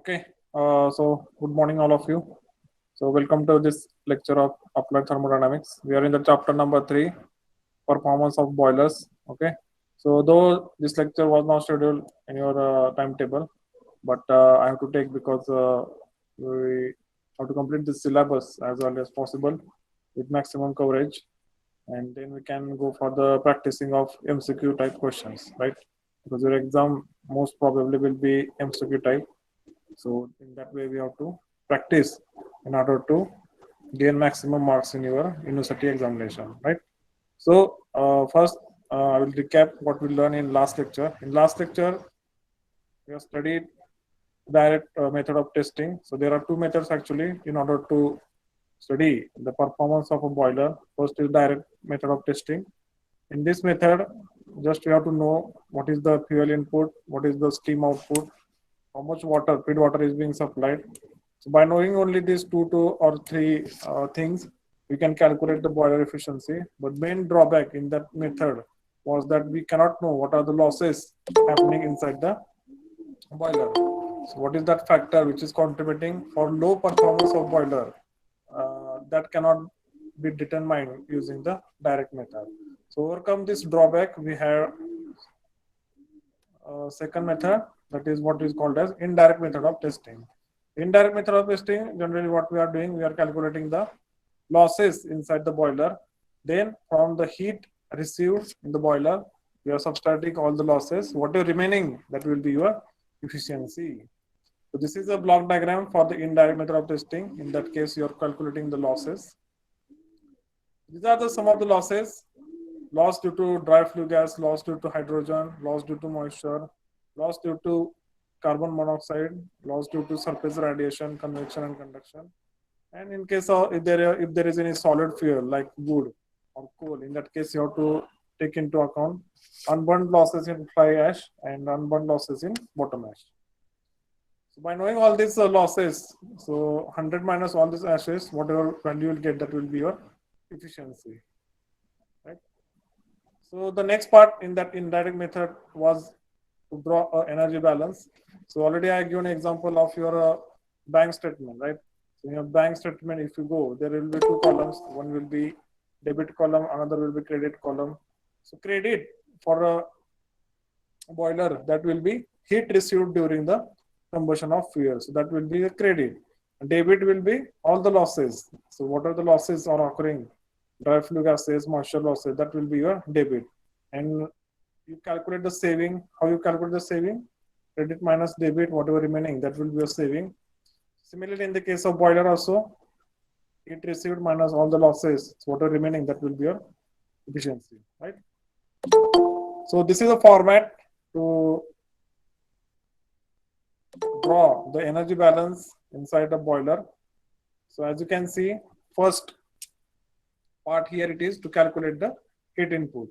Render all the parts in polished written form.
Okay, so good morning, all of you. So, welcome to this lecture of Applied Thermodynamics. We are in the chapter number 3, Performance of Boilers. Okay, so though this lecture was not scheduled in your timetable, but I have to take because we have to complete this syllabus as early as possible with maximum coverage, and then we can go for the practicing of MCQ type questions, right? Because your exam most probably will be MCQ type, so in that way, we have to practice in order to gain maximum marks in your university examination, right? So first, I will recap what we learned in last lecture. In last lecture, we have studied direct method of testing. So there are two methods actually in order to study the performance of a boiler. First is direct method of testing. In this method, just you have to know what is the fuel input, what is the steam output, how much water, feed water is being supplied. So by knowing only these two or three things, we can calculate the boiler efficiency. But main drawback in that method was that we cannot know what are the losses happening inside the boiler. So what is that factor which is contributing for low performance of boiler? That cannot be determined using the direct method. So overcome this drawback, we have second method, that is what is called as indirect method of testing. Indirect method of testing, generally what we are doing, we are calculating the losses inside the boiler. Then from the heat received in the boiler, we are subtracting all the losses. What is remaining, that will be your efficiency. So this is a block diagram for the indirect method of testing. In that case, you are calculating the losses. These are the some of the losses: loss due to dry flue gas, loss due to hydrogen, loss due to moisture, loss due to carbon monoxide, loss due to surface radiation, convection and conduction. And in case of if there is any solid fuel like wood or coal, in that case you have to take into account unburned losses in fly ash and unburned losses in bottom ash. So by knowing all these losses, so 100 minus all these ashes, whatever value you will get, that will be your efficiency. Right? So the next part in that indirect method was to draw an energy balance. So already I given an example of your bank statement, right? So in your bank statement, if you go, there will be two columns. One will be debit column, another will be credit column. So credit for a boiler, that will be heat received during the combustion of fuel. So that will be a credit. Debit will be all the losses. So what are the losses are occurring? Dry flue gases, moisture losses, that will be your debit. And you calculate the saving. How you calculate the saving? Credit minus debit, whatever remaining, that will be your saving. Similarly, in the case of boiler also, it received minus all the losses. So whatever remaining, that will be your efficiency, right? So this is a format to draw the energy balance inside the boiler. So as you can see, first part here it is to calculate the heat input.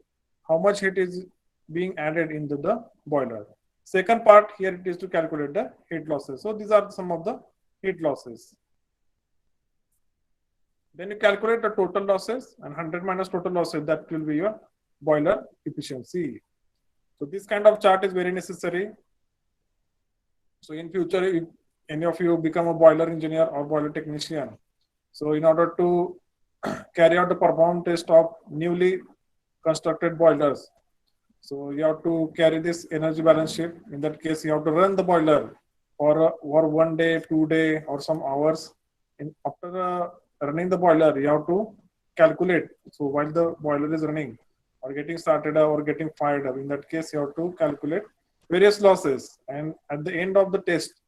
How much heat is being added into the boiler. Second part here it is to calculate the heat losses. So these are some of the heat losses. Then you calculate the total losses, and 100 minus total losses, that will be your boiler efficiency. So this kind of chart is very necessary. So in future, if any of you become a boiler engineer or boiler technician, so in order to carry out the performance test of newly constructed boilers, so you have to carry this energy balance sheet. In that case, you have to run the boiler for 1 day, 2 day, or some hours. After running the boiler, you have to calculate. So while the boiler is running or getting started or getting fired up, in that case, you have to calculate various losses. And at the end of the test,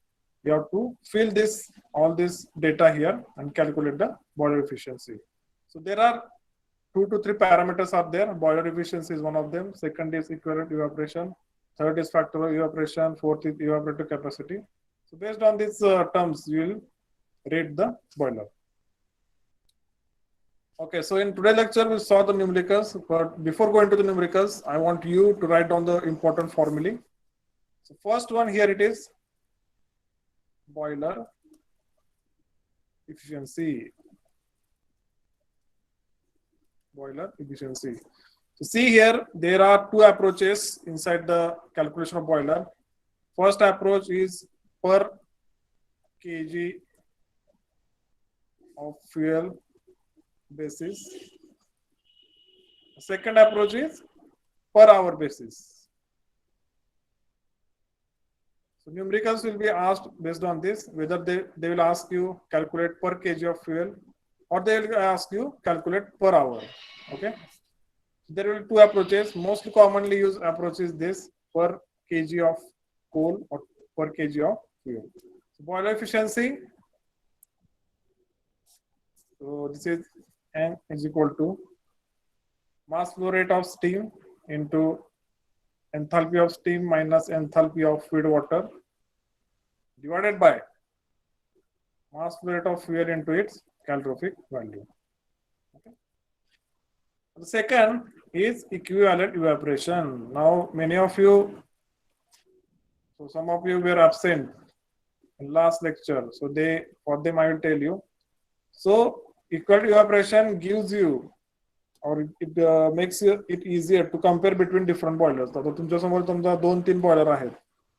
you have to fill this all this data here and calculate the boiler efficiency. So there are 2 to 3 parameters are there. Boiler efficiency is one of them. Second is equivalent evaporation. Third is factor of evaporation. Fourth is evaporative capacity. So based on these terms, you will rate the boiler. Okay, so in today's lecture, we saw the numericals. But before going to the numericals, I want you to write down the important formulae. So first one here it is boiler efficiency. Boiler efficiency. So see here, there are two approaches inside the calculation of boiler. First approach is per kg of fuel basis. Second approach is per hour basis. So numericals will be asked based on this, whether they will ask you calculate per kg of fuel, or they will ask you calculate per hour. Okay. There will be two approaches. Most commonly used approach is this, per kg of coal or per kg of fuel. So boiler efficiency. So this is N is equal to mass flow rate of steam into enthalpy of steam minus enthalpy of feed water divided by mass flow rate of fuel into its calorific value. Okay. The second is equivalent evaporation. Now, many of you, so some of you were absent in last lecture. So for them I will tell you. So equivalent evaporation gives you, or it makes it easier to compare between different boilers. आता तुमच्या समोर तुमचा 2-3 boiler आहेत.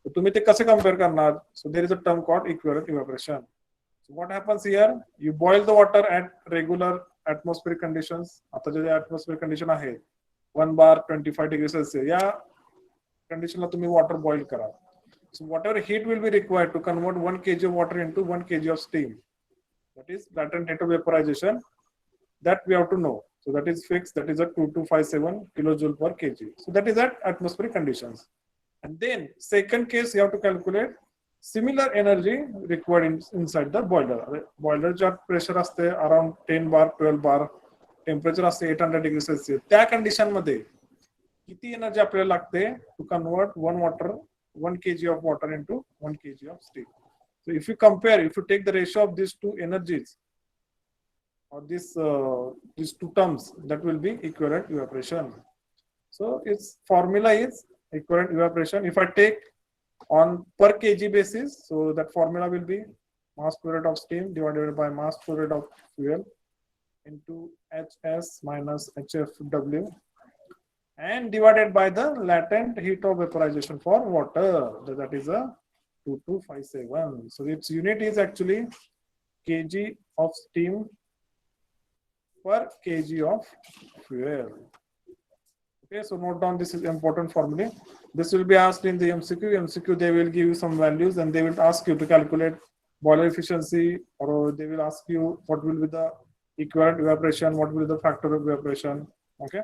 तर तुम्ही ते कसे compare करणार? So there is a term called equivalent evaporation. So what happens here? You boil the water at regular atmospheric conditions. आता जे atmospheric condition आहे 1 bar 25 degrees Celsius या condition ला तुम्ही water boil करा. So whatever heat will be required to convert 1 kg of water into 1 kg of steam, that is latent rate of vaporization, that we have to know. So that is fixed, that is a 2257 kilojoule per kg. So that is at atmospheric conditions. And then second case, you have to calculate similar energy required inside the boiler. Boiler jar pressure असते around 10 bar, 12 bar, temperature असते 800 degrees Celsius. त्या condition मध्ये किती energy आपल्याला लागते to convert 1 kg of water into 1 kg of steam. So if you compare, if you take the ratio of these two energies, or these two terms, that will be equivalent evaporation. So its formula is equivalent evaporation. If I take on per kg basis, so that formula will be mass flow rate of steam divided by mass flow rate of fuel into HS minus HFW and divided by the latent heat of vaporization for water. That is a 2257. So its unit is actually kg of steam per kg of fuel. Okay, so note down, this is important formula. This will be asked in the MCQ. MCQ, they will give you some values and they will ask you to calculate boiler efficiency, or they will ask you what will be the equivalent evaporation, what will be the factor of evaporation. Okay.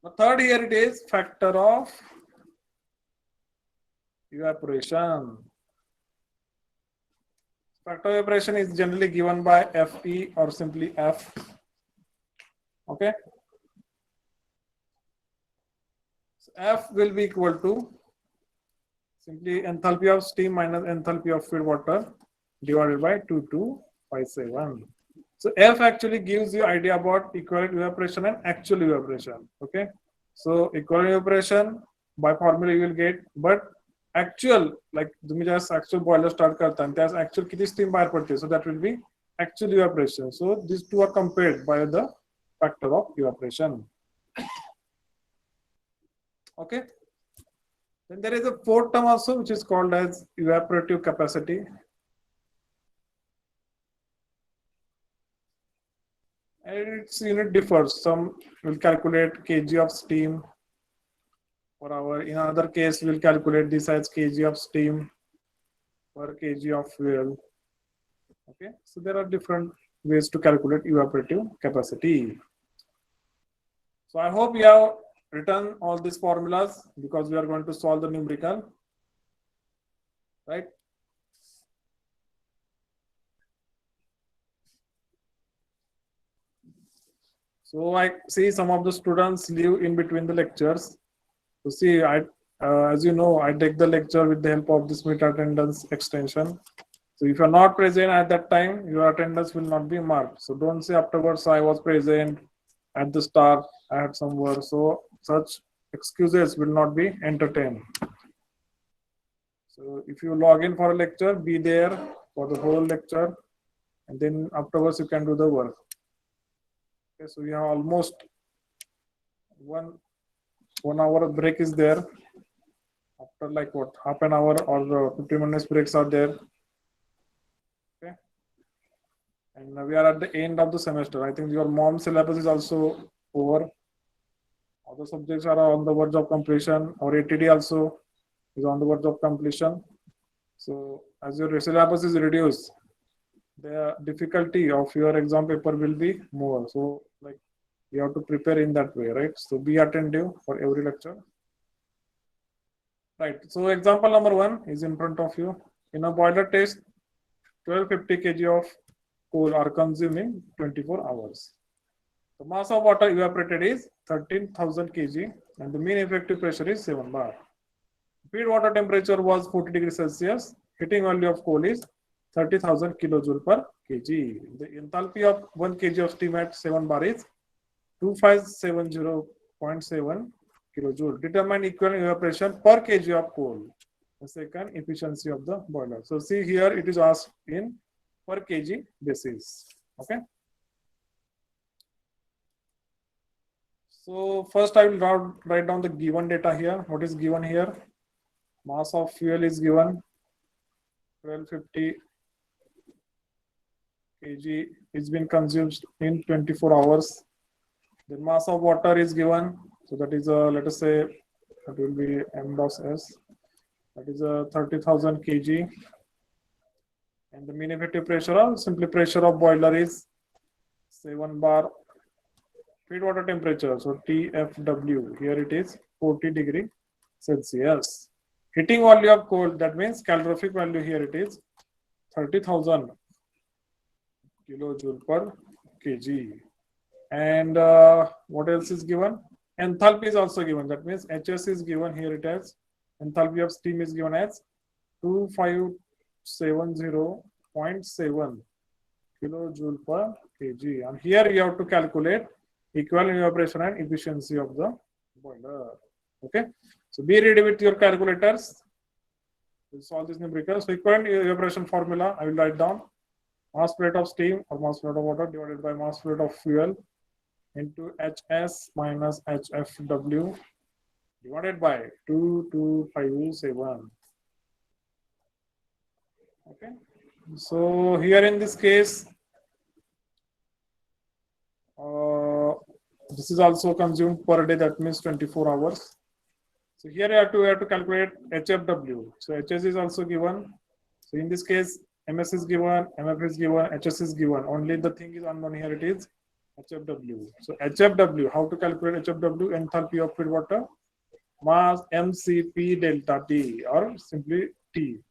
The third here it is factor of evaporation. Factor of evaporation is generally given by Fe or simply F. Okay. So F will be equal to simply enthalpy of steam minus enthalpy of feed water divided by 2257. So F actually gives you idea about equivalent evaporation and actual evaporation. Okay. So equivalent evaporation by formula you will get, but actual, like तुम्ही just actual boiler start करता and त्यास actual किती steam बाहेर पडते, so that will be actual evaporation. So these two are compared by the factor of evaporation. Okay. Then there is a fourth term also which is called as evaporative capacity. And its unit differs. Some will calculate kg of steam per hour. In another case, we'll calculate this as kg of steam per kg of fuel. Okay, so there are different ways to calculate evaporative capacity. So I hope you have written all these formulas because we are going to solve the numerical, right? So I see some of the students leave in between the lectures. So see, as you know, I take the lecture with the help of this meet attendance extension. So if you're not present at that time, your attendance will not be marked. So don't say afterwards, I was present at the start, I had some work. So such excuses will not be entertained. So if you log in for a lecture, be there for the whole lecture, and then afterwards you can do the work. Okay, so we have almost one hour break is there. after like what, half an hour or 50 minutes breaks are there. Okay, and we are at the end of the semester. I think your mom syllabus is also over. Other subjects are on the verge of completion. Our ATD also is on the verge of completion. So as your syllabus is reduced, the difficulty of your exam paper will be more. So like you have to prepare in that way, right? So be attentive for every lecture. Right. So example number 1 is in front of you. In a boiler test, 1250 kg of coal are consumed in 24 hours. The mass of water evaporated is 13,000 kg and the mean effective pressure is 7 bar. Feed water temperature was 40 degrees Celsius. Heating value of coal is 30,000 kilojoule per kg. The enthalpy of 1 kg of steam at 7 bar is 2570.7 kilojoule. Determine equivalent evaporation per kg of coal. The second, efficiency of the boiler. So see here it is asked in per kg basis. Okay. So first I will write down the given data here. What is given here? Mass of fuel is given 1250 kg is been consumed in 24 hours. The mass of water is given. So that is let us say that will be m dot s. That is 30,000 kg. And the mean effective pressure, or simply pressure of boiler is 7 bar. Feed water temperature, so TFW, here it is 40 degree Celsius. Heating value of coal, that means calorific value, here it is 30,000 kilojoule per kg. And what else is given? Enthalpy is also given, that means HS is given, here it is. Enthalpy of steam is given as 2570.7 kilojoule per kg. And here you have to calculate equivalent evaporation and efficiency of the boiler. Okay, so be ready with your calculators. We'll solve this numerical. So equivalent evaporation formula I will write down: mass rate of steam or mass rate of water divided by mass rate of fuel into HS minus HFW divided by 2257. Okay, so here in this case, this is also consumed per day, that means 24 hours. So here you have to calculate HFW. So HS is also given. So in this case, MS is given, MF is given, HS is given. Only the thing is unknown here, it is HFW. So HFW, how to calculate HFW? Enthalpy of feed water, mass MCP delta T, or simply T.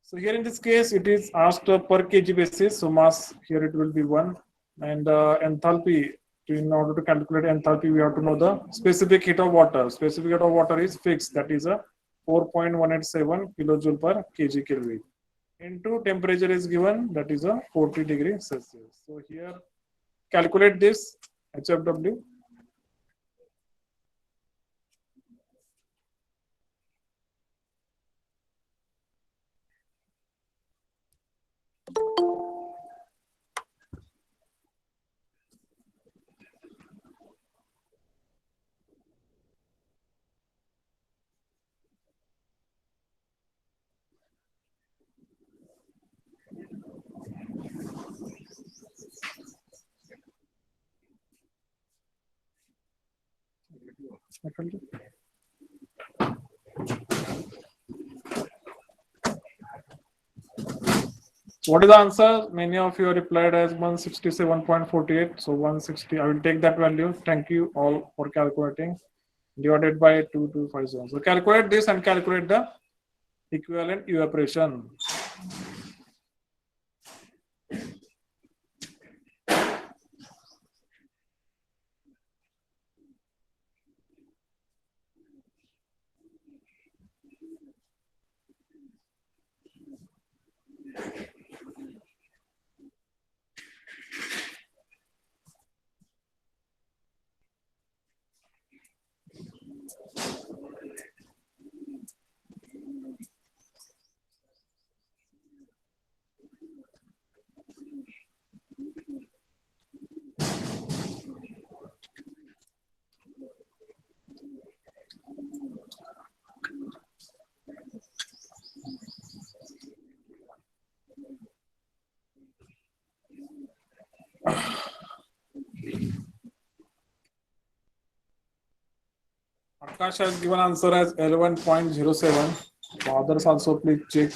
So here in this case, it is asked per kg basis. So mass here it will be 1, and enthalpy. In order to calculate enthalpy, we have to know the specific heat of water. Specific heat of water is fixed. That is a 4.187 kilojoule per kg Kelvin. Into temperature is given. That is a 40 degrees Celsius. So here, calculate this HFW. So what is the answer? Many of you replied as 167.48. So 160, I will take that value. Thank you all for calculating. Divided by 2257. So calculate this and calculate the equivalent evaporation. Akash has given answer as 11.07. Others also please check.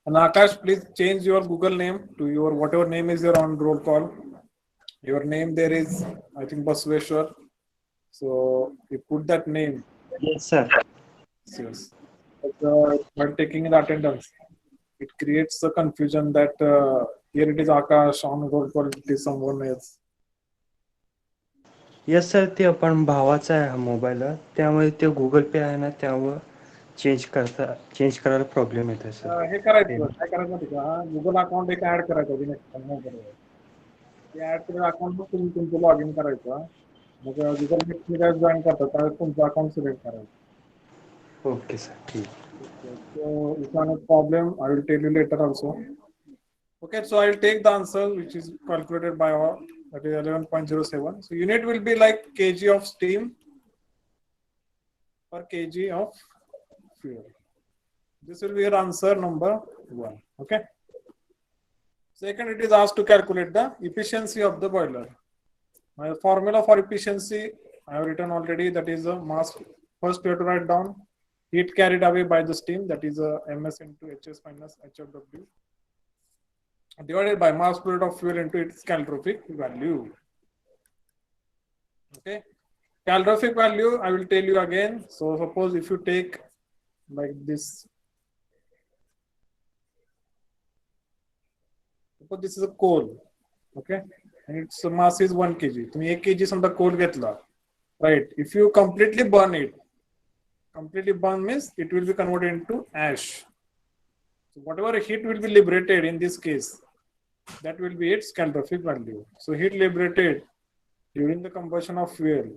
And Akash, please change your Google name to your whatever name is your on roll call. Your name there is, I think, Basveshwar. So you put that name. Yes, sir. Yes. But, while taking in attendance, it creates a confusion that here it is Akash, on roll call it is someone else. Yes sir, ते पण भावाचा आहे हा mobile, त्यामुळे ते Google पे आहे ना, त्यामुळं चेंज करायला प्रॉब्लेम येतोय सर. हे करायचं काय करायचं माहिती का, गुगल अकाउंट एक ऍड करायचं बरोबर. ते ऍड केलेलं अकाउंट तुम्ही तुमचं लॉग इन करायचं. मग गुगल मीट तुम्ही जॉईन करता त्यावेळेस तुमचं अकाउंट सिलेक्ट करायचं. ओके सर, ठीक. So if you have a problem, I will tell you later also. Okay, so I will take the answer which is calculated by our, that is 11.07. So unit will be like kg of steam per kg of fuel. This will be your answer number 1. Okay. Second, it is asked to calculate the efficiency of the boiler. My formula for efficiency I have written already, that is a mass. First we have to write down heat carried away by the steam, that is a ms into hs minus hfw, divided by mass fluid of fuel into its calorific value. Okay, calorific value I will tell you again. So suppose if you take like this, suppose this is a coal, okay, and its mass is 1 kg. तुम्ही 1 kg समजा coal घेतला, right? If you completely burn it, completely burn means it will be converted into ash. So whatever heat will be liberated in this case, that will be its calorific value. So heat liberated during the combustion of fuel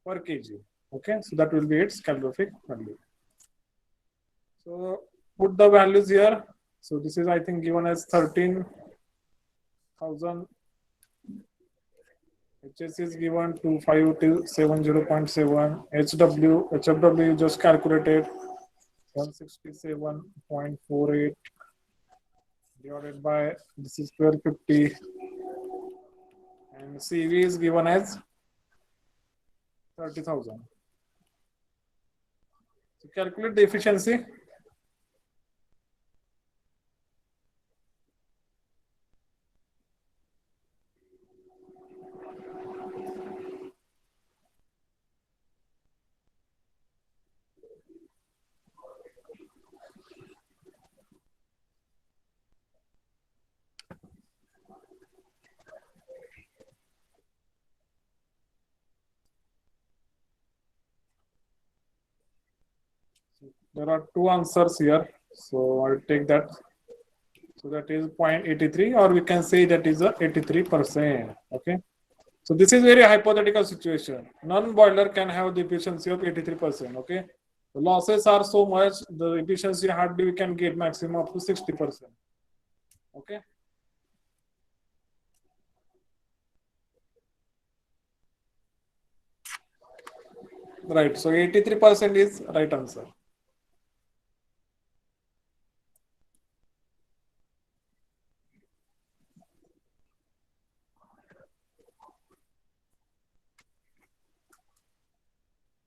per kg. Okay, so that will be its calorific value. So put the values here. So this is, I think, given as 13,000. HS is given 2570.7. HFW you just calculated 167.48 divided by, this is 1250, and CV is given as 30,000. So calculate the efficiency. There are two answers here, so I'll take that. So that is 0.83, or we can say that is a 83%. Okay. So this is very hypothetical situation. Non-boiler can have the efficiency of 83%. Okay. The losses are so much, the efficiency hardly we can get maximum up to 60%. Okay. Right. So 83% is right answer.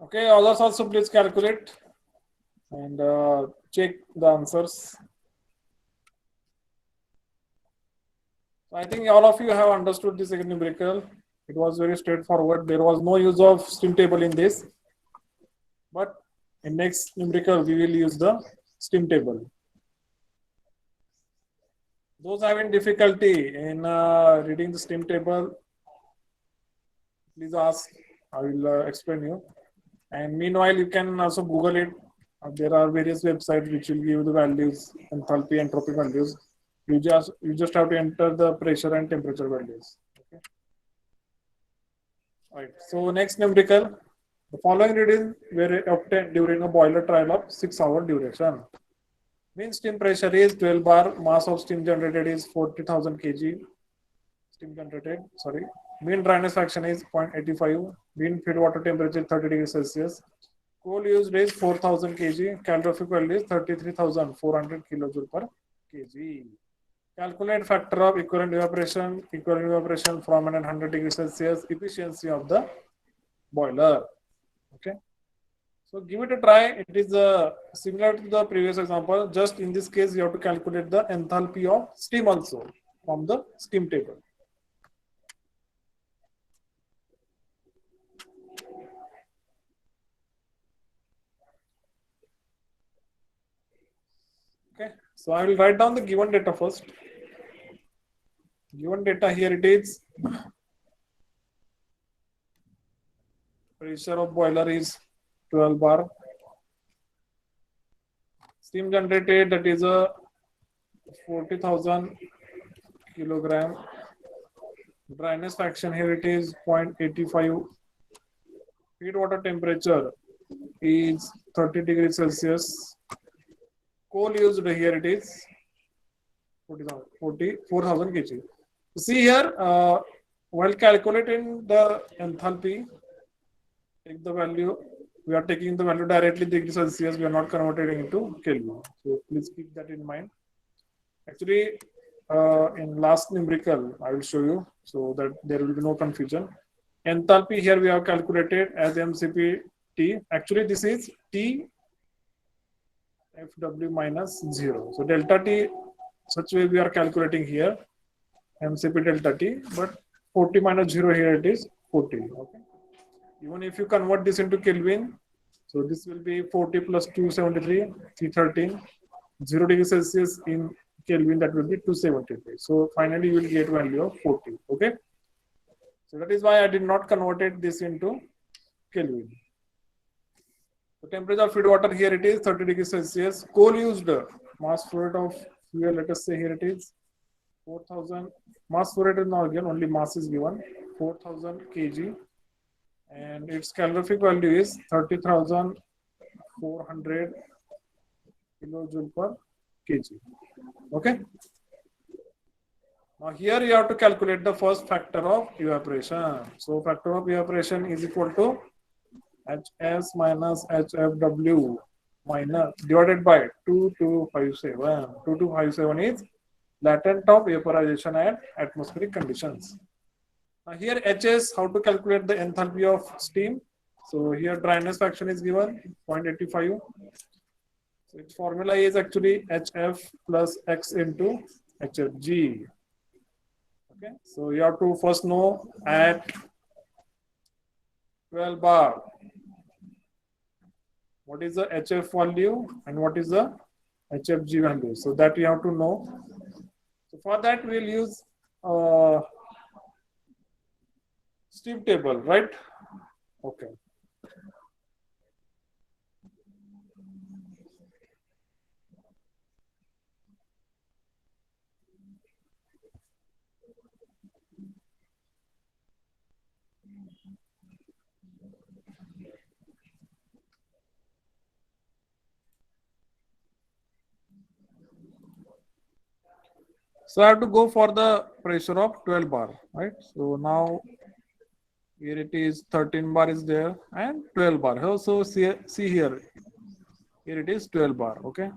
Okay, others also please calculate and check the answers. So I think all of you have understood this numerical. It was very straightforward. There was no use of steam table in this. But in next numerical, we will use the steam table. Those having difficulty in reading the steam table, please ask. I will explain you. And meanwhile, you can also Google it. There are various websites which will give the values, enthalpy, entropy values. You just have to enter the pressure and temperature values. Okay. Right. So next numerical, the following readings were obtained during a boiler trial of 6 hour duration. Mean steam pressure is 12 bar. Mass of steam generated is 40,000 kg. Steam generated. Sorry. Mean dryness fraction is 0.85. Mean feed water temperature 30 degrees Celsius. Coal used is 4,000 kg. Calorific value is 33,400 kilojoule per kg. Calculate factor of equivalent evaporation from 100 degrees Celsius, efficiency of the boiler. Okay. So give it a try. It is similar to the previous example. Just in this case, you have to calculate the enthalpy of steam also from the steam table. Okay. So I will write down the given data first. Given data here it is. Pressure of boiler is 12 bar. Steam generated, that is a 40,000 kilogram. Dryness fraction here it is 0.85. Feed water temperature is 30 degrees Celsius. Coal used here it is 44,000 kg. See here, while calculating the enthalpy, take the value. We are taking the value directly degree Celsius. We are not converting into Kelvin. So please keep that in mind. Actually, in last numerical, I will show you so that there will be no confusion. Enthalpy here we have calculated as MCP T. Actually, this is T FW minus 0. So delta T, such way we are calculating here MCP delta T, but 40 minus 0 here it is 40. Okay. Even if you convert this into Kelvin, so this will be 40 plus 273, 313, 0 degrees Celsius in Kelvin, that will be 273. So finally you will get value of 40. Okay. So that is why I did not convert this into Kelvin. The temperature of feed water here it is 30 degrees Celsius. Coal used, mass flow rate of fuel, let us say here it is 4,000. Mass flow rate is not given, only mass is given 4,000 kg. And its calorific value is 30,400 kilojoule per kg. Okay. Now here you have to calculate the first factor of evaporation. So factor of evaporation is equal to HS minus HFW minus divided by 2257. 2257 is latent of vaporization at atmospheric conditions. Now here HS, how to calculate the enthalpy of steam? So here dryness fraction is given 0.85. So its formula is actually HF plus X into HFG. Okay, so you have to first know at 12 bar what is the HF value and what is the HFG value. So that you have to know. So for that we'll use steam table, right? Okay. So I have to go for the pressure of 12 bar, right? So now here it is 13 bar is there and 12 bar. So see here it is 12 bar. Okay.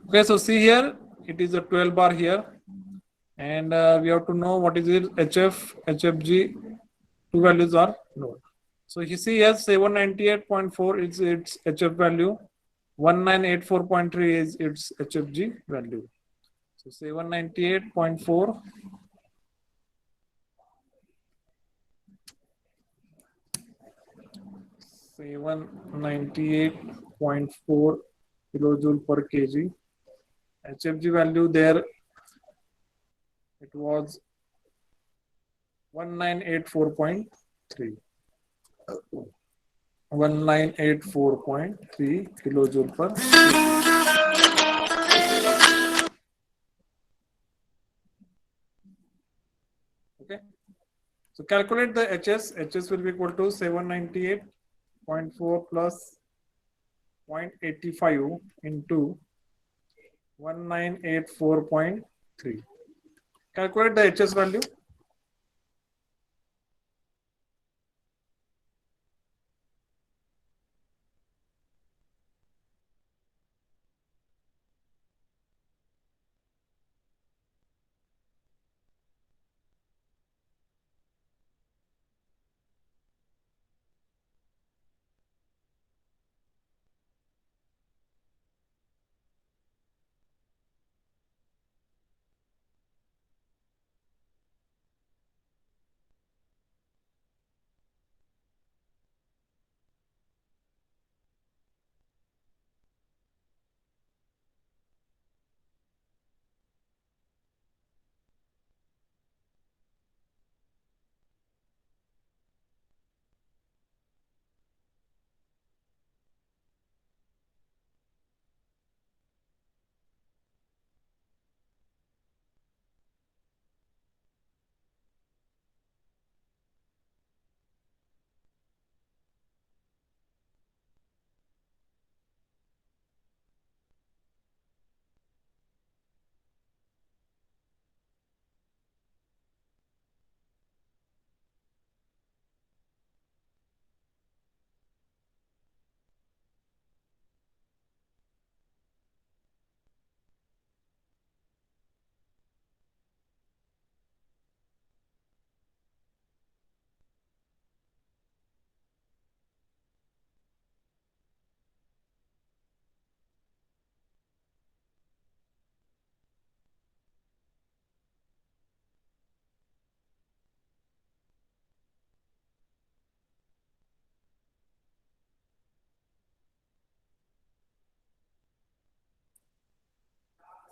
Okay, so see here, it is a 12 bar here, and we have to know what is it, HF, HFG, two values are known. So you see here 798.4 is its HF value, 1984.3 is its HFG value. So 798.4 798.4 kilojoule per kg. HFG value there, it was 1984.3. 1984.3 kilojoule per kg. Okay. So calculate the HS. HS will be equal to 798.4 plus 0.85 into 1984.3. Calculate the HS value.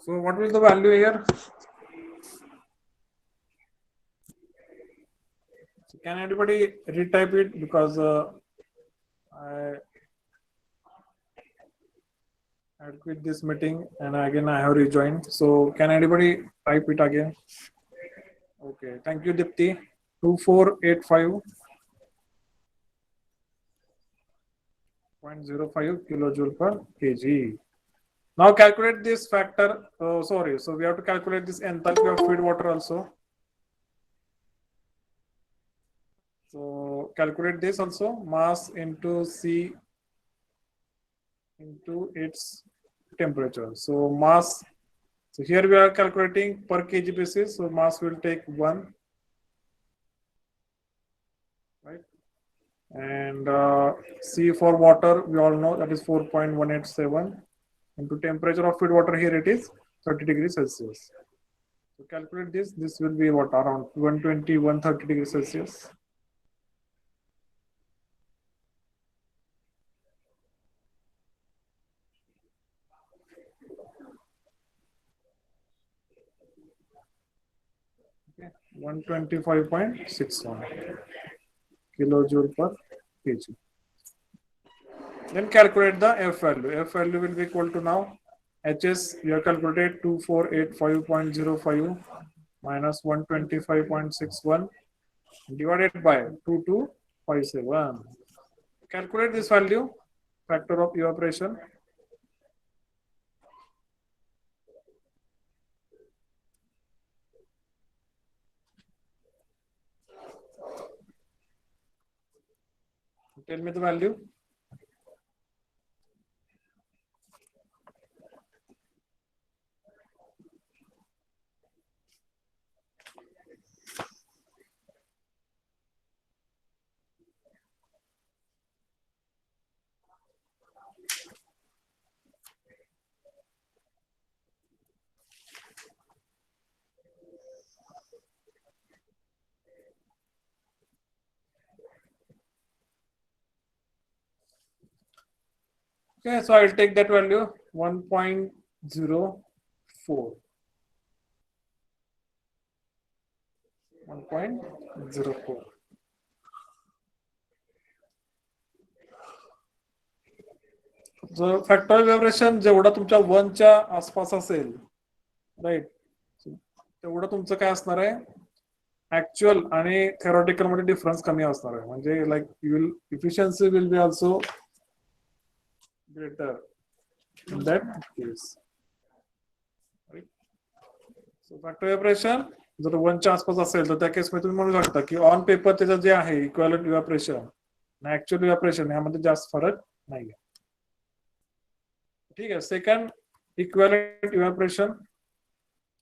So what will the value here? So can anybody retype it, because I had quit this meeting and again I have rejoined. So can anybody type it again? Okay, thank you, Dipti. 2485.05 kilojoule per kg. Now calculate this factor. Sorry, so we have to calculate this enthalpy of feed water also. So calculate this also, mass into C into its temperature. So mass, so here we are calculating per kg basis. So mass will take 1, right? And C for water, we all know that is 4.187 into temperature of feed water. Here it is 30 degrees Celsius. So calculate this. This will be what, around 120, 130 degrees Celsius. Okay, 125.61 kilojoule per kg. Then calculate the F value. F value will be equal to now HS, you have calculated 2485.05 minus 125.61 divided by 2257. Calculate this value, factor of evaporation. Tell me the value. Okay, so I'll take that value 1.04. 1.04. जर factorial vibration जेवढा तुमच्या 1च्या आसपास असेल, right, तेवढं तुमचं काय असणार आहे, ऍक्च्युअल आणि थेरॉटिकल मध्ये डिफरन्स कमी असणार आहे. म्हणजे like you will efficiency will be also greater in that case. So factorial vibration जर 1च्या आसपास असेल तर त्या केसमध्ये तुम्ही म्हणू शकता की ऑन पेपर त्याचं जे आहे इक्वॅलंट इव्हॅपोरेशन आणि ऍक्च्युअल इव्हॅपोरेशन यामध्ये जास्त फरक नाही आहे. ठीक आहे. Second, equivalent evaporation,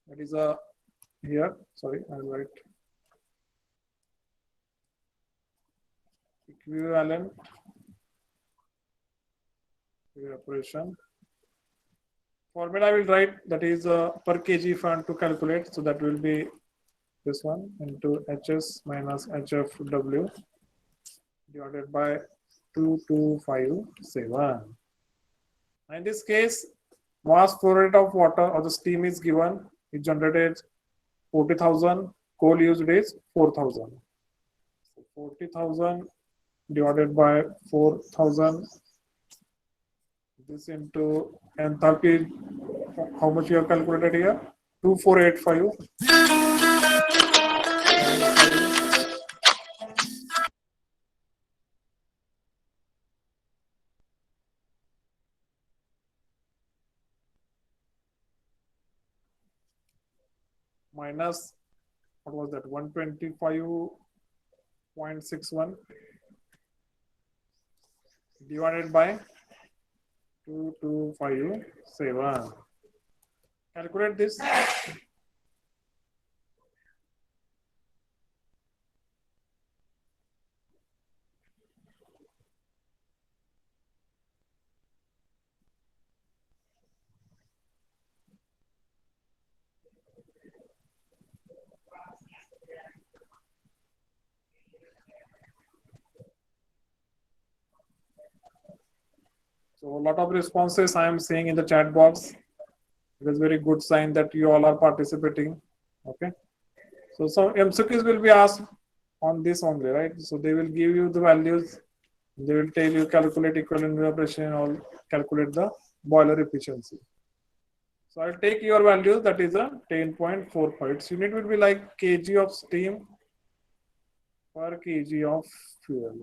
that is here, sorry, I'll write equivalent evaporation formula. I will write that is per kg if I want to calculate, so that will be this one into hs minus hfw divided by 2257. In this case, mass flow rate of water or the steam is given, it generated 40,000, coal used is 4,000. 40,000 divided by 4,000, this into enthalpy, how much you have calculated here? 2485 minus, what was that, 125.61 divided by 2257. Calculate this. So a lot of responses I am seeing in the chat box. It is very good sign that you all are participating. Okay. So some MCQs will be asked on this only, right? So they will give you the values. They will tell you calculate equivalent evaporation or calculate the boiler efficiency. So I'll take your value, that is a 10.45. Its unit will be like kg of steam per kg of fuel.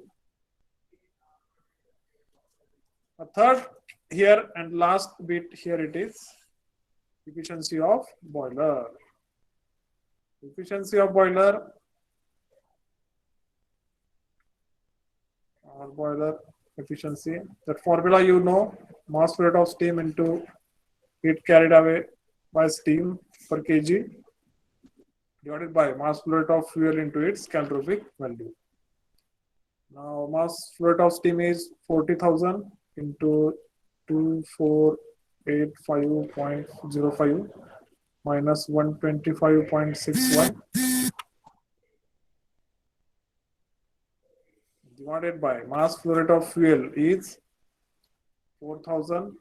A third here and last bit here, it is efficiency of boiler. Efficiency of boiler or boiler efficiency. That formula you know, mass flow rate of steam into heat carried away by steam per kg divided by mass flow rate of fuel into its calorific value. Now mass flow rate of steam is 40,000 into 2485.05 minus 125.61 divided by mass flow rate of fuel is 4,000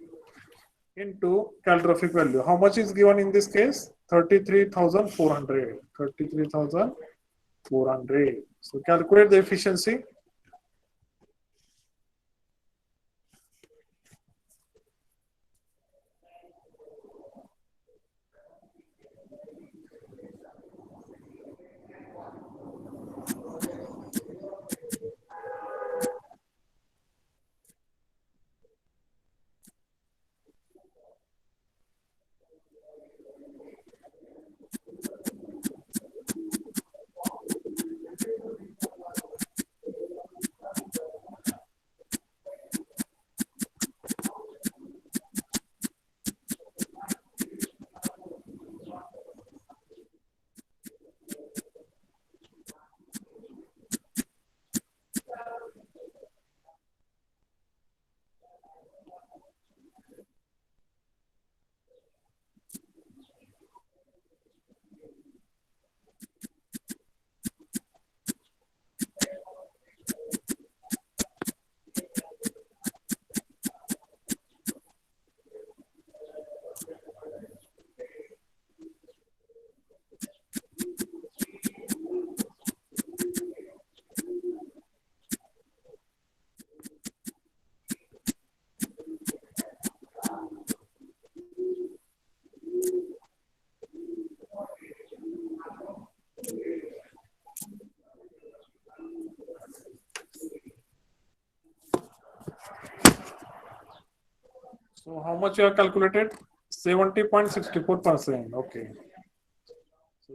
into calorific value. How much is given in this case? 33,400. 33,400. So calculate the efficiency. how much you have calculated? 70.64%. Okay. So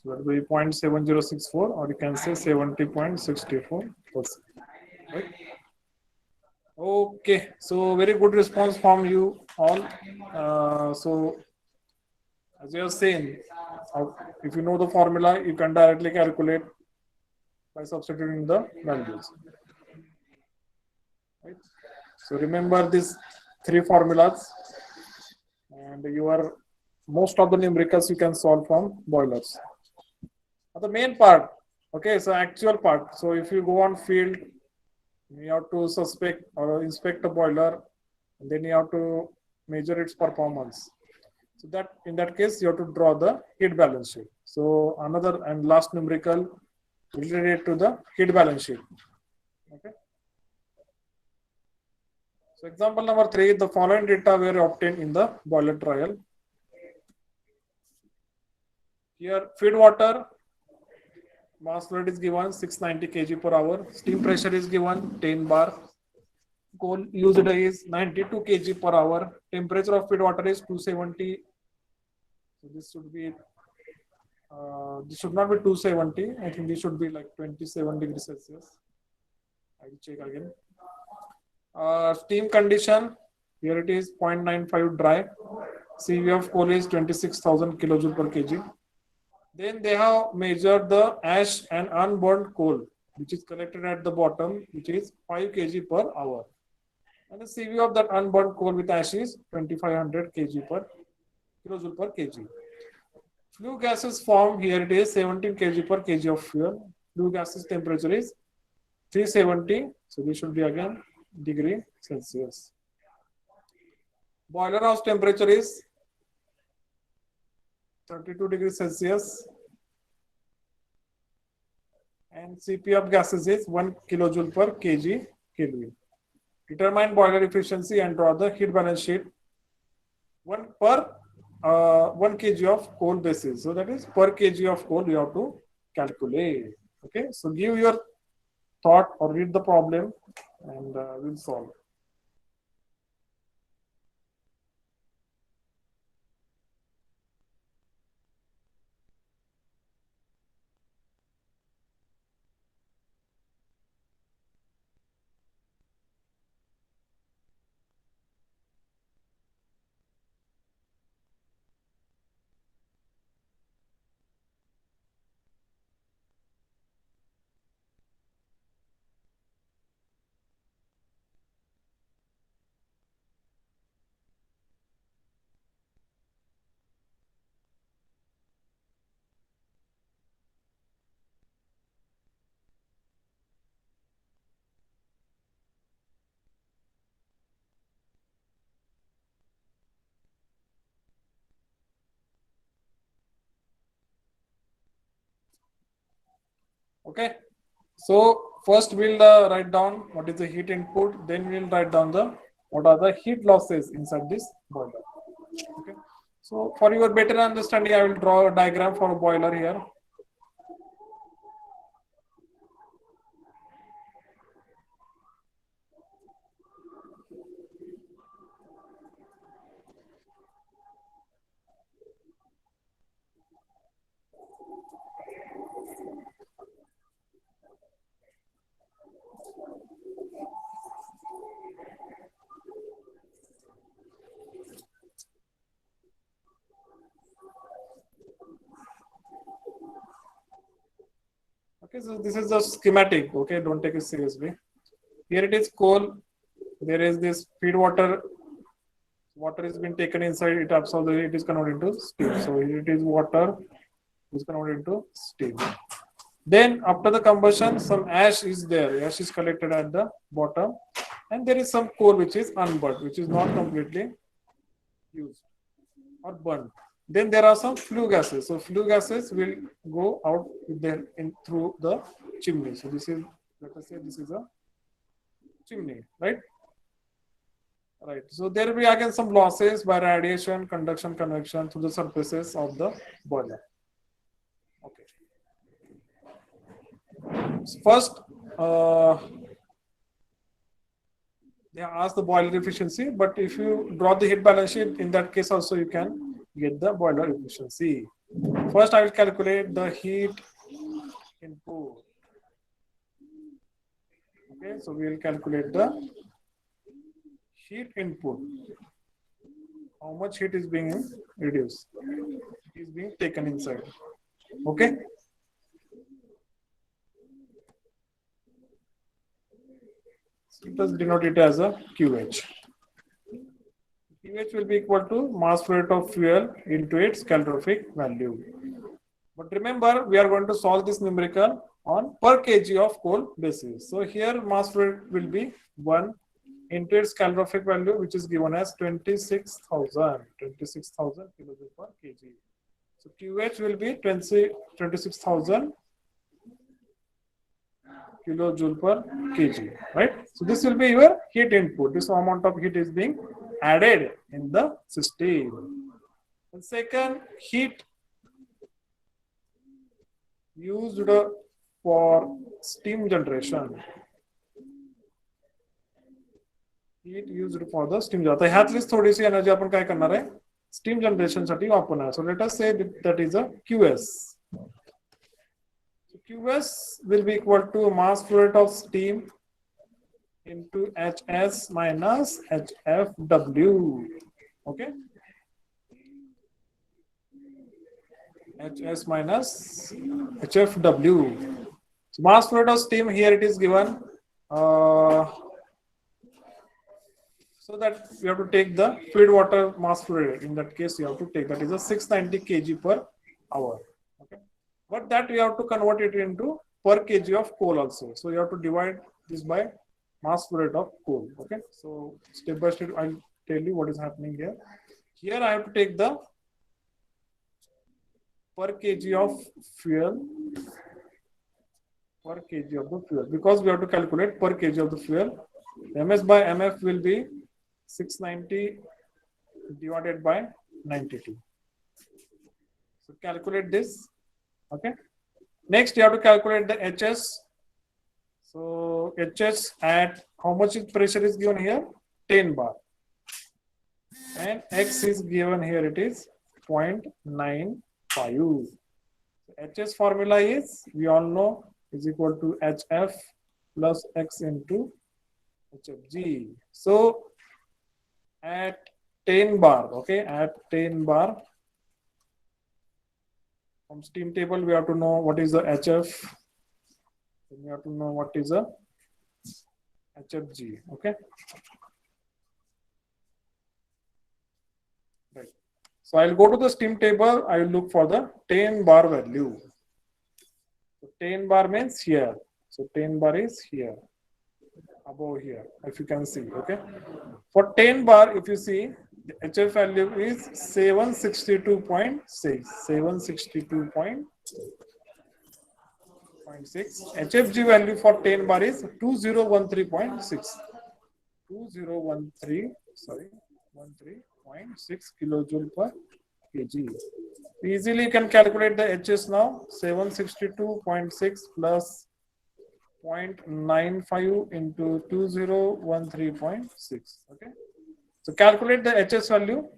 that will be 0.7064, or you can say 70.64%. Right? Okay. So very good response from you all. So as you have seen, if you know the formula, you can directly calculate by substituting the values. Right? So remember these three formulas, and your most of the numericals you can solve from boilers. The main part, okay, so actual part. So if you go on field, you have to suspect or inspect a boiler, and then you have to measure its performance. So that in that case, you have to draw the heat balance sheet. So another and last numerical related to the heat balance sheet. Okay. So example number 3, the following data were obtained in the boiler trial. Here feed water mass flow is given 690 kg per hour. Steam pressure is given 10 bar. Coal used is 92 kg per hour. Temperature of feed water is 270. So this should be this should not be 270. I think this should be like 27 degrees Celsius. I will check again. Steam condition, here it is 0.95 dry. CV of coal is 26,000 kilojoule per kg. Then they have measured the ash and unburned coal, which is collected at the bottom, which is 5 kg per hour. And the CV of that unburned coal with ash is 2500 kg per kilojoule per kg. Flue gases form, here it is 17 kg per kg of fuel. Flue gases temperature is 370. So this should be again degree Celsius. Boiler house temperature is 32 degrees Celsius. And CP of gases is 1 kilojoule per kg Kelvin. Determine boiler efficiency and draw the heat balance sheet. 1 kg of coal basis. So that is per kg of coal you have to calculate. Okay. So give your thought or read the problem, and we'll solve. Okay. So first we'll write down what is the heat input, then we'll write down the what are the heat losses inside this boiler. Okay. So for your better understanding, I will draw a diagram for a boiler here. Okay, so this is a schematic. Okay, don't take it seriously. Here it is coal. There is this feed water. Water is being taken inside. It absorbs. It is converted into steam. So here it is water. It is converted into steam. Then after the combustion, some ash is there. Ash is collected at the bottom, and there is some coal which is unburnt, which is not completely used or burned. Then there are some flue gases. So flue gases will go out through the chimney. So this is, let us say this is a chimney, right? Right. So there will be again some losses by radiation, conduction, convection through the surfaces of the boiler. Okay. So first, They ask the boiler efficiency, but if you draw the heat balance sheet, in that case also you can get the boiler efficiency. First, I will calculate the heat input. Okay, so we will calculate the heat input. How much heat is being reduced? It is being taken inside. Okay. Let us denote it as a QH. QH will be equal to mass flow rate of fuel into its calorific value. But remember, we are going to solve this numerical on per kg of coal basis. So here mass flow rate will be 1 into its calorific value, which is given as 26,000 kilojoule per kg. So QH will be 26,000 kilojoule per kg, right? So this will be your heat input. This amount of heat is being added in the system. And second, heat used for steam generation. Heat used for the steam generation. आता ह्यातलीच थोडीशी energy आपण काय करणार आहे steam generation साठी वापरणार. So let us say that is a QS. So QS will be equal to mass flow rate of steam into HS minus HFW. Okay. HS minus HFW. So mass flow rate of steam here it is given. So that you have to take the feed water mass flow rate. In that case, you have to take that is a 690 kg per hour. Okay, but that you have to convert it into per kg of coal also. So you have to divide this by mass flow rate of coal. Okay, so step by step, I'll tell you what is happening here. Here I have to take the per kg of fuel, per kg of the fuel, because we have to calculate per kg of the fuel. MS by MF will be 690 divided by 92. So calculate this. Okay. Next, you have to calculate the HS. So HS at how much pressure is given here? 10 bar. And X is given here, it is 0.95. HS formula is, we all know, is equal to HF plus X into HFG. So at 10 bar, okay, at 10 bar, from steam table, we have to know what is the HF. Then we have to know what is a HFG, okay. Right. So I'll go to the steam table. I will look for the 10 bar value. So 10 bar means here. So 10 bar is here, above here, if you can see, okay. For 10 bar, if you see, the HF value is 762.6, 762.6. HFG value for 10 bar is 2013.6, 13.6 kilojoule per kg. Easily you can calculate the HS now. 762.6 plus 0.95 into 2013.6. Okay. So calculate the HS value.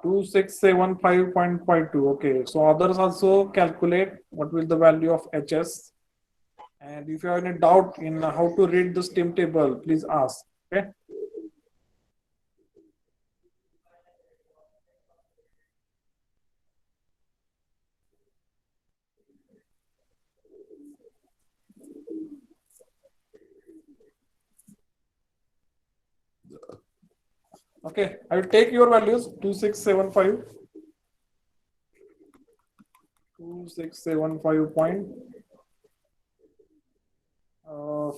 Two 2675.52. Okay, so others also calculate what will the value of HS. And if you have any doubt in how to read the steam table, please ask. Okay. Okay, I will take your values 2675, 2675.52,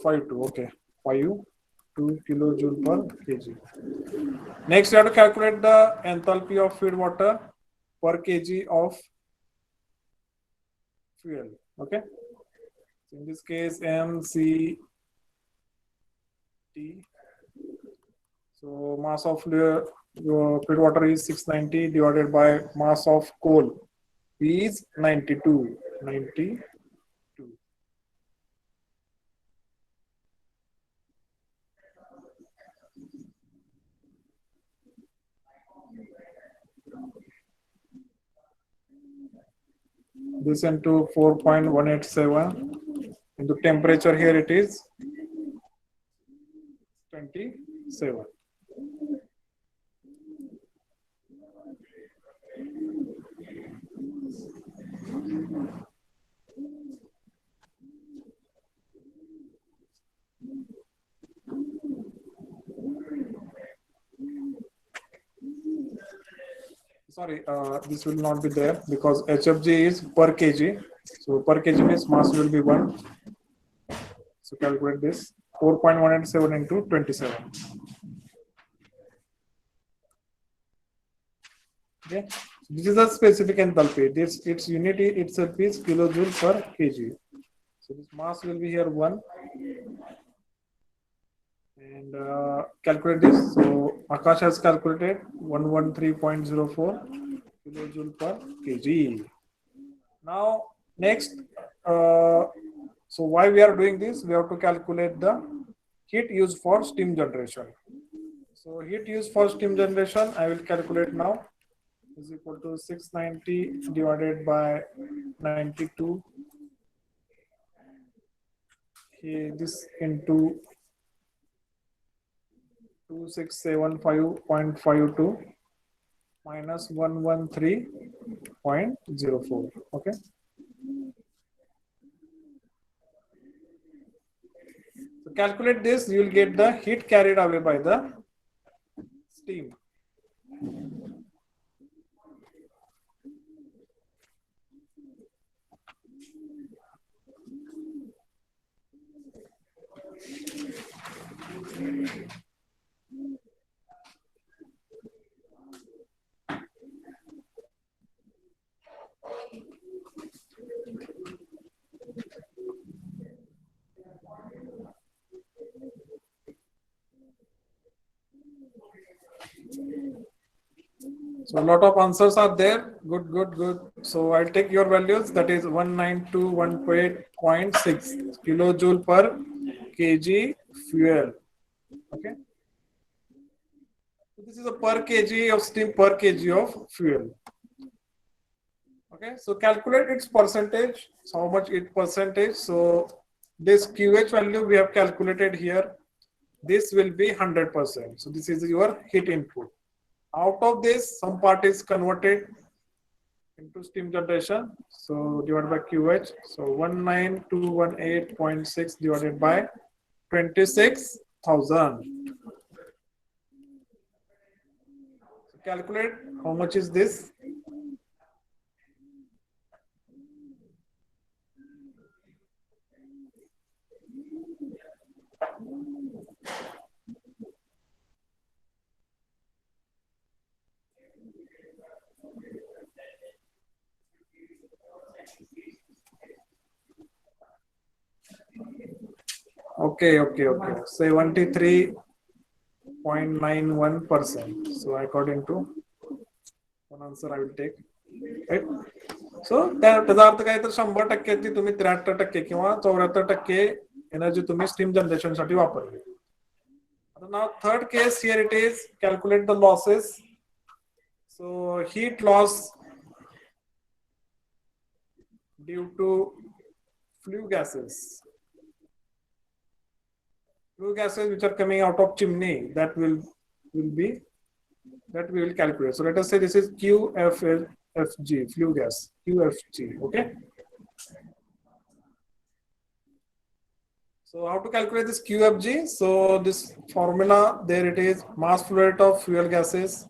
52. Okay, 52 kilojoule per kg. Next, you have to calculate the enthalpy of feed water per kg of fuel. Okay. So in this case, MCT. So mass of feed water is 690 divided by mass of coal is 92. 92. This into 4.187 into temperature here it is 27. Sorry, this will not be there because HFG is per kg. So per kg means mass will be 1. So calculate this 4.187 into 27. Okay, this is the specific enthalpy. This its unit itself is kilojoule per kg. So this mass will be here 1. And calculate this. So Akash has calculated 113.04 kilojoule per kg. Now next, so why we are doing this? We have to calculate the heat used for steam generation. So heat used for steam generation, I will calculate now, is equal to 690 divided by 92. Here this into 2675.52 minus 113.04. Okay. So calculate this, you will get the heat carried away by the steam. So a lot of answers are there. Good, good, good. So I'll take your values. That is 19218.6 kilojoule per kg fuel. Okay. So this is a per kg of steam per kg of fuel. Okay. So calculate its percentage. So how much it percentage? So this QH value we have calculated here. This will be 100%. So this is your heat input. Out of this, some part is converted into steam generation. So divided by QH. So 19218.6 divided by 26,000. So calculate how much is this. Okay. 73.91%. So according to one answer I will take. Right? So त्याचा अर्थ काय तर 100% तुम्ही 73% किंवा 74% energy तुम्ही steam generation साठी वापरली. Now third case here it is calculate the losses. So heat loss due to flue gases. Flue gases which are coming out of chimney, that we will calculate. So let us say this is QFG, flue gas, QFG. Okay. So how to calculate this QFG? So this formula, there it is, mass flow rate of fuel gases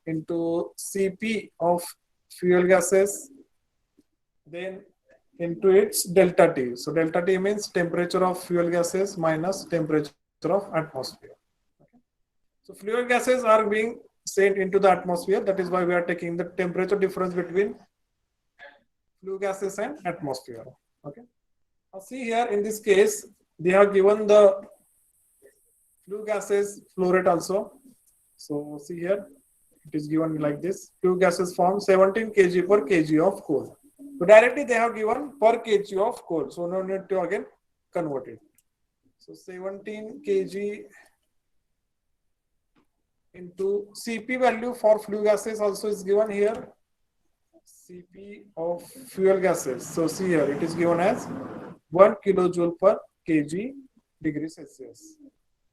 into Cp of fuel gases. Then into its delta T. So delta T means temperature of fuel gases minus temperature of atmosphere. Okay. So fuel gases are being sent into the atmosphere. That is why we are taking the temperature difference between flue gases and atmosphere. Okay. Now see here in this case, they have given the flue gases flow rate also. So see here, it is given like this. Flue gases form 17 kg per kg of coal. So directly they have given per kg of coal. So no need to again convert it. So 17 kg into Cp value for flue gases also is given here. Cp of fuel gases. So see here, it is given as 1 kilojoule per kg degree Celsius.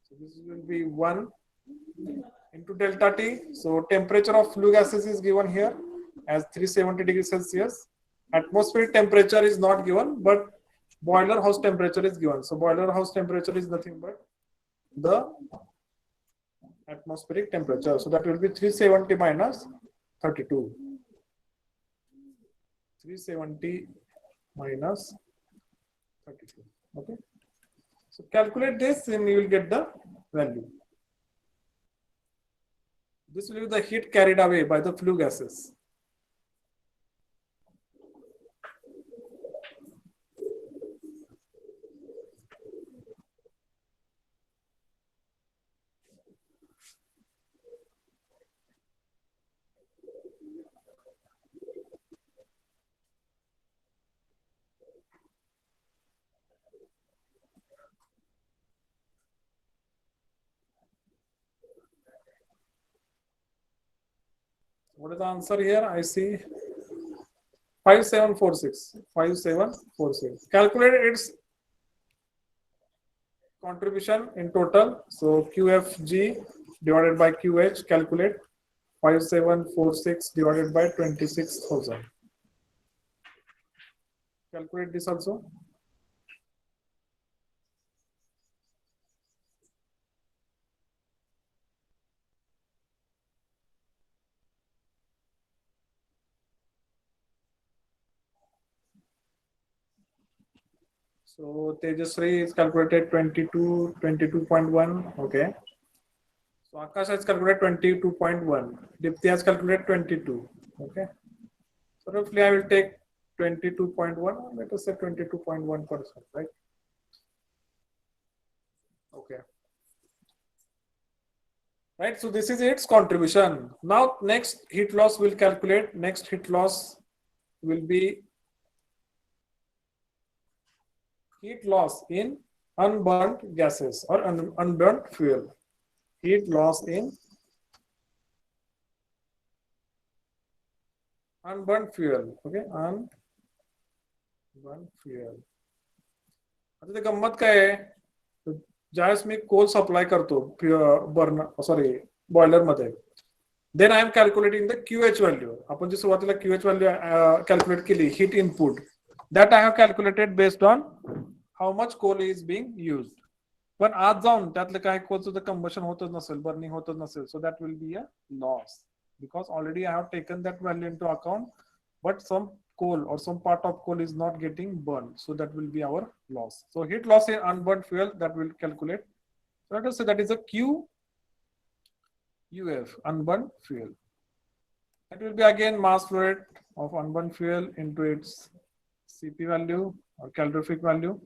So this will be 1 into delta T. So temperature of flue gases is given here as 370 degrees Celsius. Atmospheric temperature is not given, but boiler house temperature is given. So boiler house temperature is nothing but the atmospheric temperature. So that will be 370 minus 32. 370 minus 32. Okay. So calculate this and you will get the value. This will be the heat carried away by the flue gases. What is the answer here? I see 5746. 5746. Calculate its contribution in total. So QFG divided by QH, calculate 5746 divided by 26,000. Calculate this also. So Tejasri is calculated 22.1. Okay. So Akash has calculated 22.1. Dipti has calculated 22. Okay. So roughly I will take 22.1. Let us say 22.1%, right? Okay. Right. So this is its contribution. Now next heat loss will calculate. Next heat loss will be heat loss in unburnt gases or unburnt fuel. Heat loss in unburnt fuel. Okay, unburnt fuel. आता ते गंमत काय आहे, ज्यावेळेस मी coal supply करतो burner sorry boiler मध्ये, then I am calculating the QH value. आपण जी सुरुवातीला क्यूएच व्हॅल्यू कॅल्क्युलेट केली heat input, that I have calculated based on how much coal is being used. पण आज जाऊन त्यातलं काय कोलचं कंबशन होतच नसेल, बर्निंग होतच नसेल, so that will be a loss because already I have taken that value into account, but some coal or some part of coal is not getting burned, so that will be our loss. So heat loss in unburned fuel, that will calculate. So let us say that is a QUF, unburned fuel. That will be again mass flow rate of unburned fuel into its Cp value or calorific value.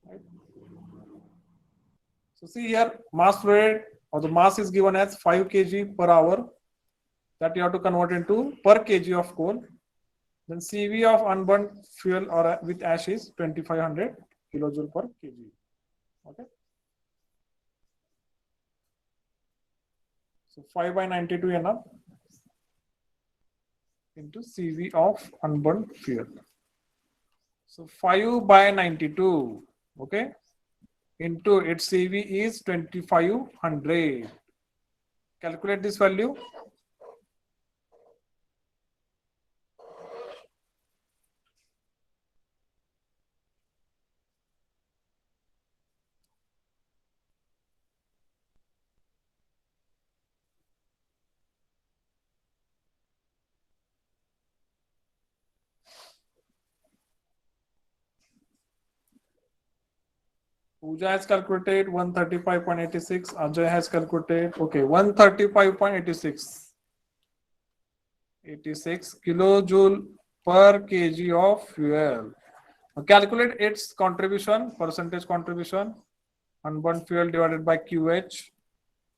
Right. So see here, mass flow rate or the mass is given as 5 kg per hour, that you have to convert into per kg of coal. Then Cv of unburnt fuel or with ash is 2500 kilojoule per kg. Okay. So 5 by 92 enough into Cv of unburnt fuel. So 5 by 92, okay, into its Cv is 2500. Calculate this value. Pooja has calculated 135.86. Ajay has calculated, okay, 135.86. 86 kilojoule per kg of fuel. Now calculate its contribution, percentage contribution, unburned fuel divided by QH.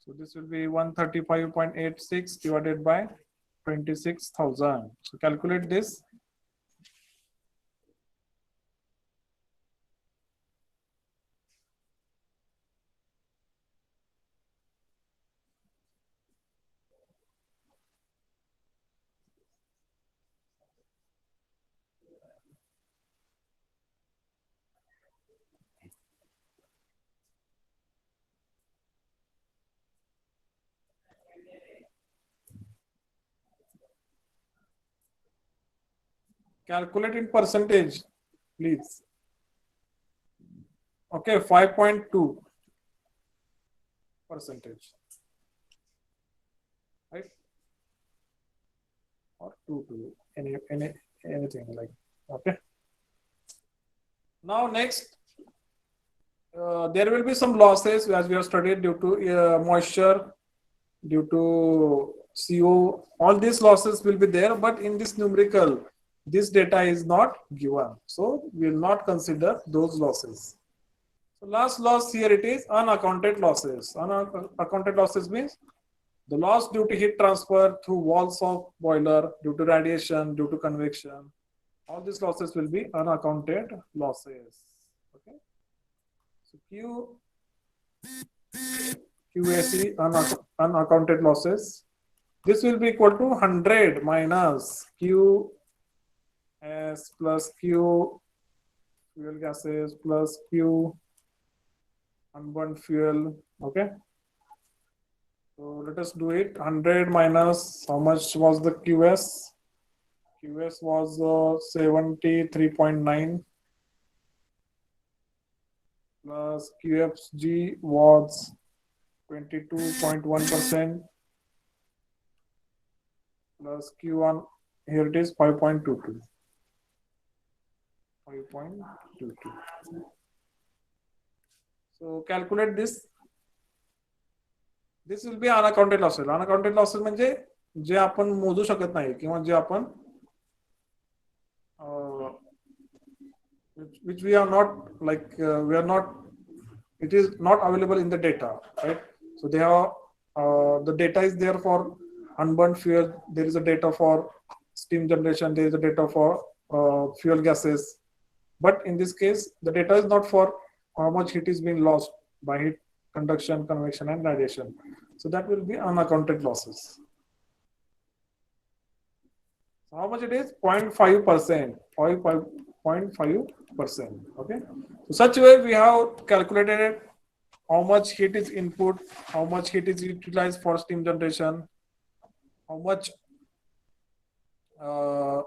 So this will be 135.86 divided by 26,000. So calculate this. Calculate in percentage, please. Okay, 5.2 percentage, right? Or 2 anything like, okay. Now next, there will be some losses as we have studied due to moisture, due to CO. All these losses will be there, but in this numerical, this data is not given. So we will not consider those losses. So last loss here it is unaccounted losses. Unaccounted losses means the loss due to heat transfer through walls of boiler, due to radiation, due to convection. All these losses will be unaccounted losses. Okay. So QAC unaccounted losses. This will be equal to 100 minus QS plus Q fuel gases plus Q unburned fuel. Okay. So let us do it. 100 minus how much was the QS? QS was 73.9 plus QFG was 22.1% plus Q1, here it is 5.22. 5.22. So calculate this. This will be unaccounted losses. Unaccounted losses म्हणजे जे आपण मोजू शकत नाही किंवा जे आपण which we are not like we are not, it is not available in the data, right? So they are the data is there for unburned fuel. There is a data for steam generation. There is a data for fuel gases. But in this case, the data is not for how much heat is being lost by heat conduction, convection, and radiation. So that will be unaccounted losses. So how much it is? 0.5%. 0.5%. Okay. So such way we have calculated it, how much heat is input, how much heat is utilized for steam generation, how much are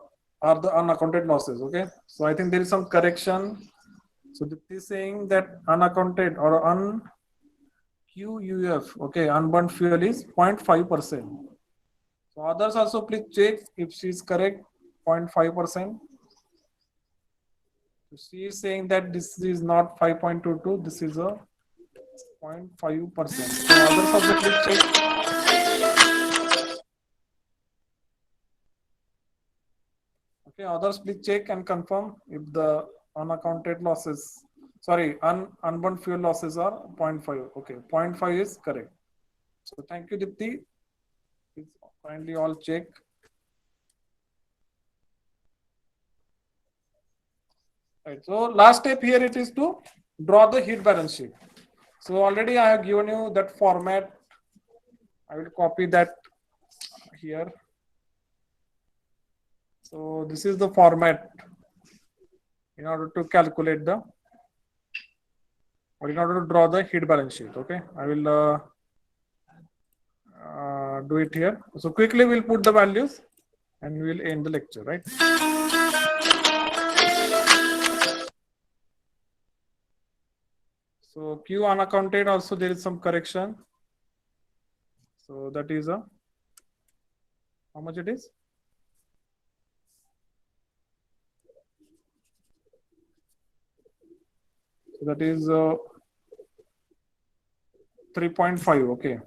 the unaccounted losses. Okay. So I think there is some correction. So this is saying that unaccounted or QUF, okay, unburned fuel is 0.5%. So others also please check if she is correct, 0.5%. So she is saying that this is not 5.22, this is a 0.5%. So others also please check. Okay, others please check and confirm if the unaccounted losses, sorry, unburned fuel losses are 0.5. Okay, 0.5 is correct. So thank you, Dipti. Please kindly all check. Right. So last step here it is to draw the heat balance sheet. So already I have given you that format. I will copy that here. So this is the format in order to calculate the, or in order to draw the heat balance sheet. Okay, I will do it here. So quickly we'll put the values and we'll end the lecture, right? So Q unaccounted also there is some correction. So that is a, how much it is? So that is 3.5. Okay,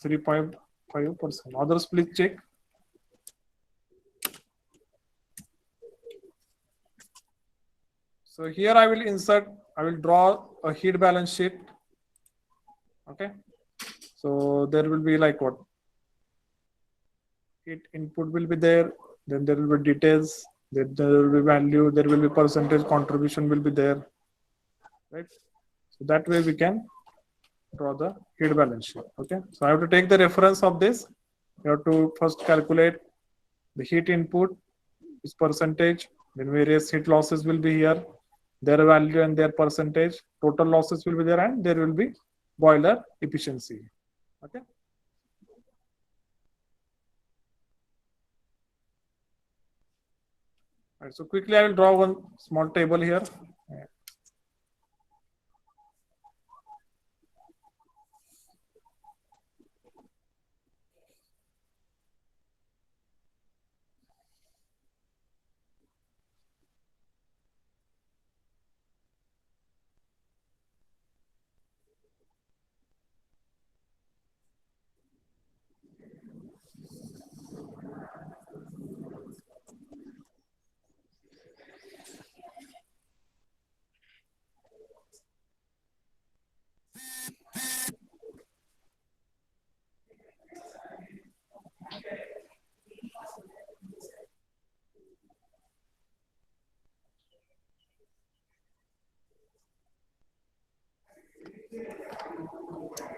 3.5%. Others, please check. So here I will insert, I will draw a heat balance sheet. Okay, so there will be like what? Heat input will be there, then there will be details, then there will be value, there will be percentage contribution will be there, right? So that way we can draw the heat balance sheet. Okay, so I have to take the reference of this. You have to first calculate the heat input, is percentage, then various heat losses will be here, their value and their percentage, total losses will be there, and there will be boiler efficiency. Okay. Right, so quickly I will draw one small table here.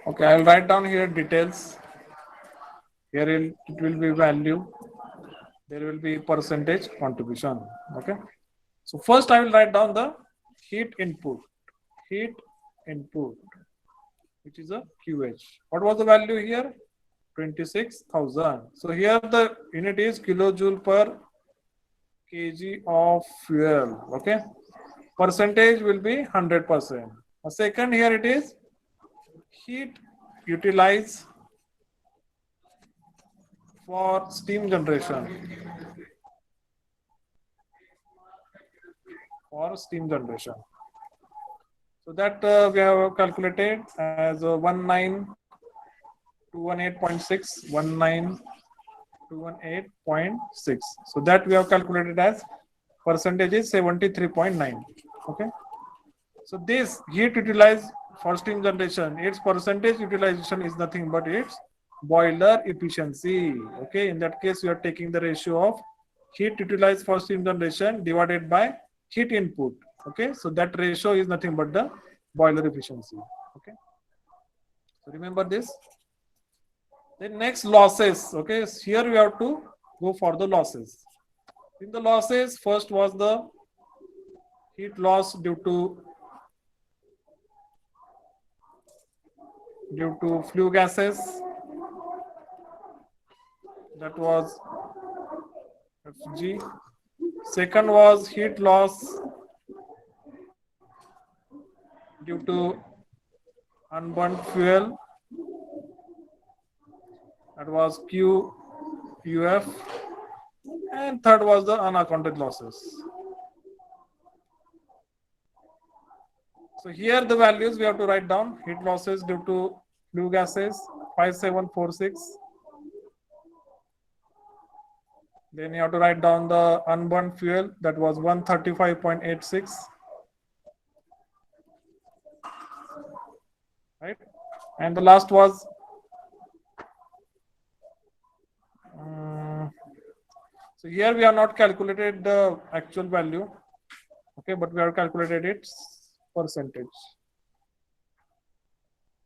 Okay, I will write down here details. Here it will be value. There will be percentage contribution. Okay. So first I will write down the heat input. Heat input, which is a QH. What was the value here? 26,000. So here the unit is kilojoule per kg of fuel. Okay. Percentage will be 100%. Second, here it is heat utilized for steam generation. For steam generation. So that we have calculated as 19218.6, 19218.6. So that we have calculated as percentage is 73.9. Okay. So this heat utilized for steam generation, its percentage utilization is nothing but its boiler efficiency. Okay. In that case, we are taking the ratio of heat utilized for steam generation divided by heat input. Okay, so that ratio is nothing but the boiler efficiency. Okay, so remember this. Then next, losses. Okay, so here we have to go for the losses. In the losses, first was the heat loss due to flue gases. That was FG. Second was heat loss due to unburnt fuel. That was QUF. And third was the unaccounted losses. So here the values we have to write down. Heat losses due to flue gases 5746. Then you have to write down the unburnt fuel, that was 135.86. Right? And the last was so here we have not calculated the actual value, okay, but we have calculated its percentage.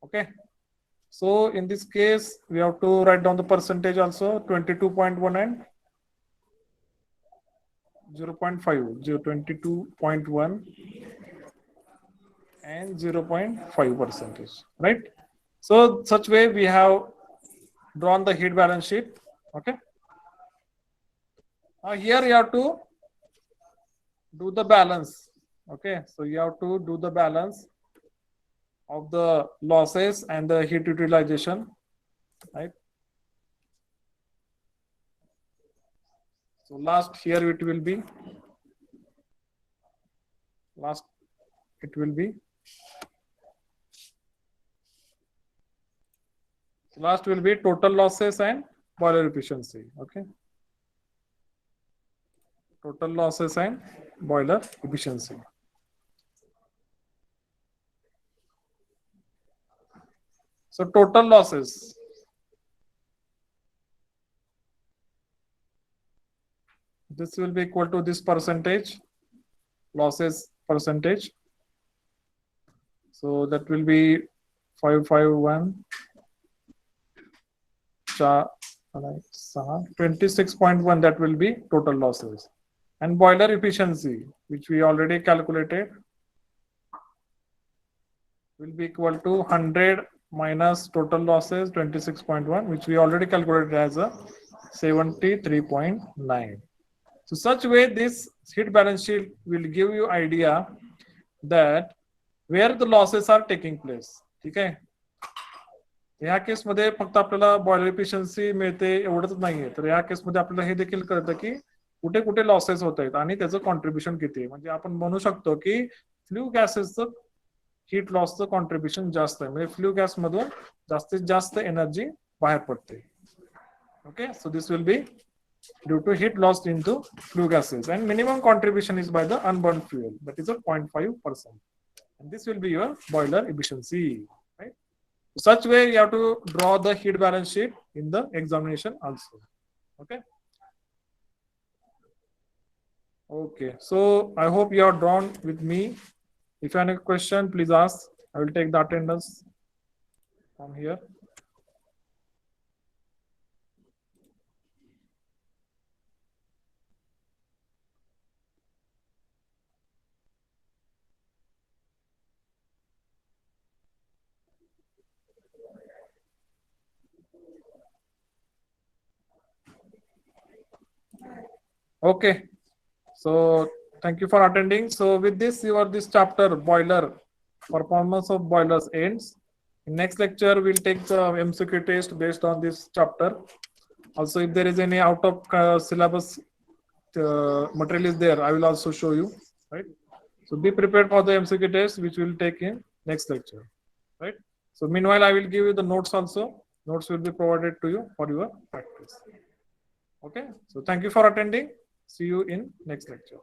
Okay, so in this case we have to write down the percentage also, 22.1 and 0.5, 22.1 and 0.5 percentage, right? So such way we have drawn the heat balance sheet. Okay, here you have to do the balance. Okay, so you have to do the balance of the losses and the heat utilization, right? So last here it will be Last will be total losses and boiler efficiency. Okay. Total losses and boiler efficiency. So total losses. This will be equal to this percentage, losses percentage. So that will be 551 26.1, that will be total losses. And boiler efficiency, which we already calculated, will be equal to 100 minus total losses 26.1, which we already calculated as a 73.9. So such way this heat balance sheet will give you idea that where the losses are taking place. ठीक आहे. या केसमध्ये फक्त आपल्याला boiler efficiency मिळते एवढंच नाहीये, तर या केसमध्ये आपल्याला हे देखील कळतं की कुठे कुठे लॉसेस होत आहेत आणि त्याचं कॉन्ट्रीब्युशन किती आहे. म्हणजे आपण म्हणू शकतो की फ्ल्यू गॅसेसचं हीट लॉसचं कॉन्ट्रीब्युशन जास्त आहे, म्हणजे फ्ल्यू गॅस मधून जास्तीत जास्त एनर्जी बाहेर पडते. Okay, so this will be due to heat lost into flue gases, and minimum contribution is by the unburned fuel, that is a 0.5%, and this will be your boiler efficiency, right? Such way you have to draw the heat balance sheet in the examination also. Okay, okay, so I hope you are drawn with me. If you have any question, please ask. I will take the attendance from here. Okay, so thank you for attending. So with this, this chapter boiler performance of boilers ends. In next lecture we'll take the MCQ test based on this chapter. Also, if there is any out of syllabus material is there, I will also show you, right? So be prepared for the MCQ test which we will take in next lecture, right? So meanwhile I will give you the notes also. Notes will be provided to you for your practice. Okay, so thank you for attending. See you in next lecture.